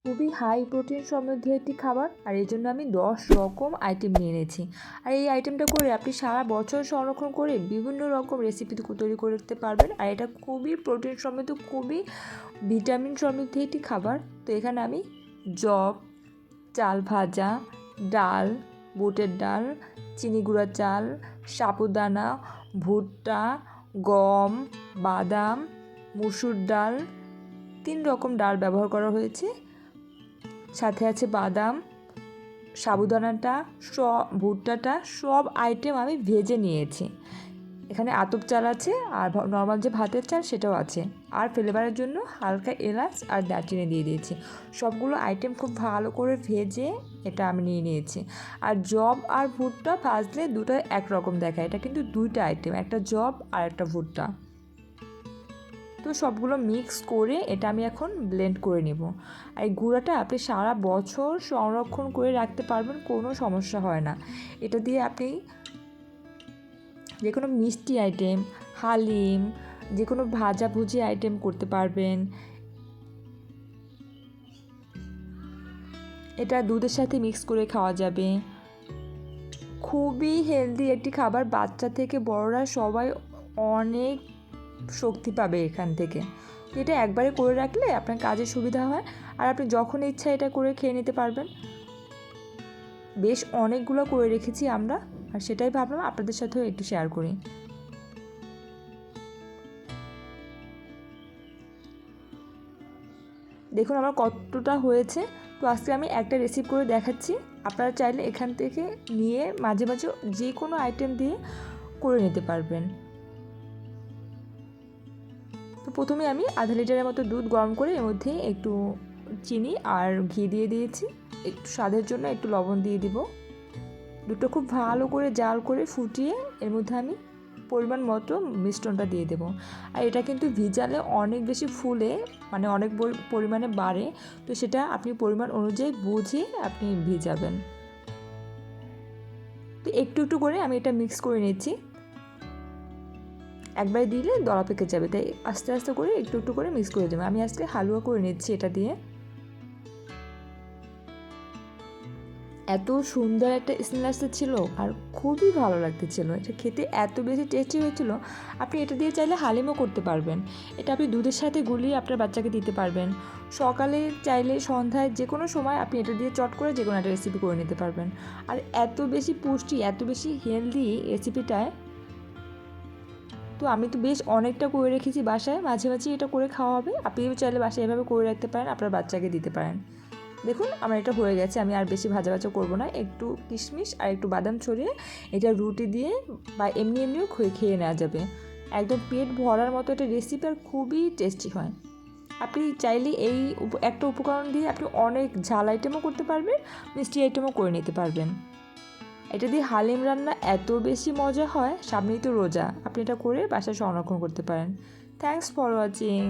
খুবই high protein সমৃদ্ধ একটি খাবার, আর এই জন্য আমি 10 রকম আইটেম নিয়ে নিয়েছি। আর এই আইটেমটা করে আপনি সারা বছর সংরক্ষণ করে বিভিন্ন রকম রেসিপি তৈরি করতে পারবেন। আর এটা খুবই প্রোটিন সমৃদ্ধ, খুবই ভিটামিন সমৃদ্ধ একটি খাবার। তো এখানে আমি যব, চাল ভাজা, ডাল, বুটের ডাল, চিনি গুঁড়া চাল, সাবুদানা, ভুট্টা, গম, বাদাম, মুসুর ডাল, 3 রকম ডাল ব্যবহার করা হয়েছে। সাথে আছে বাদাম, সাবুদানাটা, ভুট্টাটা, সব আইটেম আমি ভেজে নিয়েছি। এখানে আতপ চাল আছে, আর নর্মাল যে ভাতের চাল সেটাও আছে। আর ফ্লেভারের জন্য হালকা এলাচ আর দারচিনি দিয়ে দিয়েছি। সবগুলো আইটেম খুব ভালো করে ভেজে এটা আমি নিয়ে নিয়েছি। আর জব আর ভুট্টা ভাজলে দুটো একরকম দেখায়, এটা কিন্তু 2টা আইটেম, একটা জব আর একটা ভুট্টা। তো সবগুলো মিক্স করে এটা আমি এখন ব্লেন্ড করে নেব। আর এই গুঁড়াটা আপনি সারা বছর সংরক্ষণ করে রাখতে পারবেন, কোনো সমস্যা হয় না। এটা দিয়ে আপনি যে কোনো মিষ্টি আইটেম, হালিম, যে কোনো ভাজাভুজি আইটেম করতে পারবেন। এটা দুধের সাথে মিক্স করে খাওয়া যাবে। খুবই হেলদি একটি খাবার, বাচ্চা থেকে বড়রা সবাই অনেক শক্তি পাবে এখান থেকে। এটা একবারে করে রাখলে আপনার কাজে সুবিধা হয়, আর আপনি যখন ইচ্ছা এটা করে খেয়ে নিতে পারবেন। বেশ অনেকগুলো করে রেখেছি আমরা, আর সেটাই ভাবলাম আপনাদের সাথেও একটু শেয়ার করি। দেখুন আমার কতটা হয়েছে। তো আজকে আমি একটা রেসিপি করে দেখাচ্ছি, আপনারা চাইলে এখান থেকে নিয়ে মাঝে মাঝে যে কোনো আইটেম দিয়ে করে নিতে পারবেন। তো প্রথমে আমি আধা লিটারের মতো দুধ গরম করে এর মধ্যে একটু চিনি আর ঘি দিয়ে দিয়েছি, একটু স্বাদের জন্য একটু লবণ দিয়ে দিব। দুধটা খুব ভালো করে জাল করে ফুটিয়ে এর মধ্যে আমি পরিমাণ মতো মিশ্রণটা দিয়ে দেবো। আর এটা কিন্তু ভিজালে অনেক বেশি ফুলে, মানে অনেক পরিমাণে বাড়ে, তো সেটা আপনি পরিমাণ অনুযায়ী বুঝে আপনি ভিজাবেন। তো একটু একটু করে আমি এটা মিক্স করে নিচ্ছি, একবার দিলে দলা পেকে যাবে, তাই আস্তে আস্তে করে একটু একটু করে মিক্স করে দেবো। আমি আজকে হালুয়া করে নিচ্ছি এটা দিয়ে। এত সুন্দর একটা স্মেল আসতেছিল আর খুবই ভালো লাগতেছিল, এটা খেতে এত বেশি টেস্টি হয়েছিল। আপনি এটা দিয়ে চাইলে হালিমও করতে পারবেন। এটা আপনি দুধের সাথে গুলিয়ে আপনার বাচ্চাকে দিতে পারবেন। সকালে চাইলে সন্ধ্যায় যে কোনো সময় আপনি এটা দিয়ে চট করে যে কোনো একটা রেসিপি করে নিতে পারবেন। আর এত বেশি পুষ্টি, এত বেশি হেলদি রেসিপিটায়। তো আমি তো বেশ অনেকটা করে রেখেছি বাসায়, মাঝে মাঝে এটা করে খাওয়া হবে। আপনিও চাইলে বাসায় এভাবে করে রাখতে পারেন, আপনার বাচ্চাকে দিতে পারেন। দেখুন আমার এটা হয়ে গেছে, আমি আর বেশি ভাজা ভাজা করবো না। একটু কিশমিশ আর একটু বাদাম ছড়িয়ে এটা রুটি দিয়ে বা এমনি এমনিও খেয়ে নেওয়া যাবে। একদম পেট ভরার মতো একটা রেসিপি, আর খুবই টেস্টি হয়। আপনি চাইলে এই একটা উপকরণ দিয়ে আপনি অনেক ঝাল আইটেমও করতে পারবেন, মিষ্টি আইটেমও করে নিতে পারবেন। এটা দিয়ে হালিম রান্না এত বেশি মজা হয়, সামনেই তো রোজা, আপনি এটা করে বাসায় সংরক্ষণ করতে পারেন। Thanks for watching.